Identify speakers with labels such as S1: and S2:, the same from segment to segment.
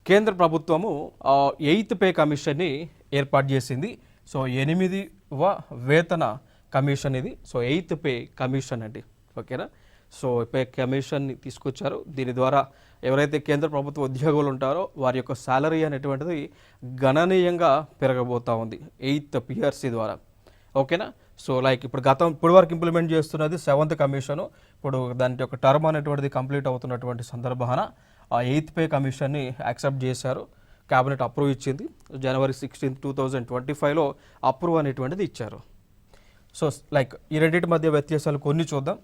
S1: కేంద్ర ప్రభుత్వము eighth pay కమిషన్ని ఏర్పాటు చేసింది. సో 8వ వేతన కమిషన్ ఇది. సో ఎయిత్ పే కమిషన్ అండి, ఓకేనా. సో పే కమిషన్ని తీసుకొచ్చారు. దీని ద్వారా ఎవరైతే కేంద్ర ప్రభుత్వ ఉద్యోగులు ఉంటారో వారి యొక్క శాలరీ అనేటువంటిది గణనీయంగా పెరగబోతూ ఉంది ఎయిత్ పిఆర్సీ ద్వారా, ఓకేనా. సో లైక్ ఇప్పుడు వరకు ఇంప్లిమెంట్ చేస్తున్నది 7th కమిషను. ఇప్పుడు దాని యొక్క టర్మ్ అనేటువంటిది కంప్లీట్ అవుతున్నటువంటి సందర్భాన ఆ ఎయిత్ పే కమిషన్ని యాక్సెప్ట్ చేశారు. క్యాబినెట్ అప్రూవ్ ఇచ్చింది. జనవరి 16, 2025లో అప్రూవ్ అనేటువంటిది ఇచ్చారు. సో లైక్ ఈ రెండింటి మధ్య వ్యత్యాసాలు కొన్ని చూద్దాం.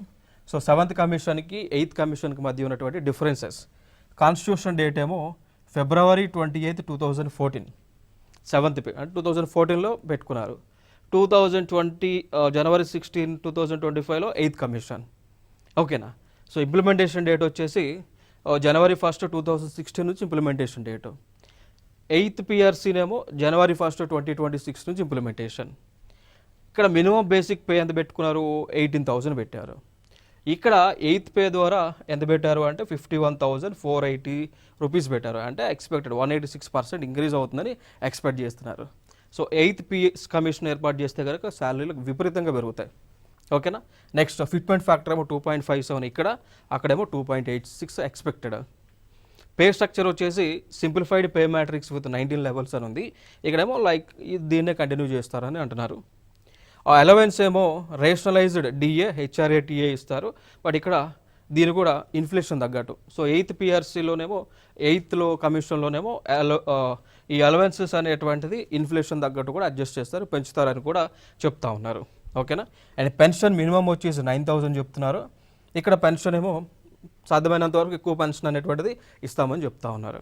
S1: సో 7th కమిషన్కి 8th కమిషన్కి మధ్య ఉన్నటువంటి డిఫరెన్సెస్. కాన్స్టిట్యూషన్ డేట్ ఏమో February 28, 2014 7th పే అంటే 2014లో పెట్టుకున్నారు. 2020 జనవరి 16, 2025లో 8th కమిషన్, ఓకేనా. సో ఇంప్లిమెంటేషన్ డేట్ వచ్చేసి January 1, 2016 నుంచి ఇంప్లిమెంటేషన్ డేటు. 8th పిఆర్సీనేమో January 1, 2026 నుంచి ఇంప్లిమెంటేషన్. ఇక్కడ మినిమం బేసిక్ పే ఎంత పెట్టుకున్నారు? 18,000 పెట్టారు. ఇక్కడ 8th పే ద్వారా ఎంత పెట్టారు అంటే 51,480 రూపీస్ పెట్టారు. అంటే ఎక్స్పెక్టెడ్ 186% ఇంక్రీజ్ అవుతుందని ఎక్స్పెక్ట్ చేస్తున్నారు. సో 8th పే కమిషన్ ఏర్పాటు చేస్తే కనుక శాలరీలు విపరీతంగా పెరుగుతాయి, ఓకేనా. నెక్స్ట్ ఫిట్మెంట్ ఫ్యాక్టర్ ఏమో 2.57 ఇక్కడ, అక్కడేమో 2.86 ఎక్స్పెక్టెడ్. పే స్ట్రక్చర్ వచ్చేసి simplified pay matrix with 19 levels అని ఉంది. ఇక్కడేమో లైక్ దీన్నే కంటిన్యూ చేస్తారని అంటున్నారు. అలవెన్స్ ఏమో రేషనలైజ్డ్ డిఏ హెచ్ఆర్ఏటిఏ ఇస్తారు, బట్ ఇక్కడ దీని కూడా ఇన్ఫ్లేషన్ తగ్గట్టు. సో 8th పిఆర్సీలోనేమో 8th కమిషన్లోనేమో ఈ అలవెన్సెస్ అనేటువంటిది ఇన్ఫ్లేషన్ తగ్గట్టు కూడా అడ్జస్ట్ చేస్తారు, పెంచుతారని కూడా చెప్తా ఉన్నారు, ఓకేనా. అండ్ పెన్షన్ మినిమం వచ్చేసి 9,000 చెప్తున్నారు. ఇక్కడ పెన్షన్ ఏమో సాధ్యమైనంత వరకు ఎక్కువ పెన్షన్ అనేటువంటిది ఇస్తామని చెప్తా ఉన్నారు.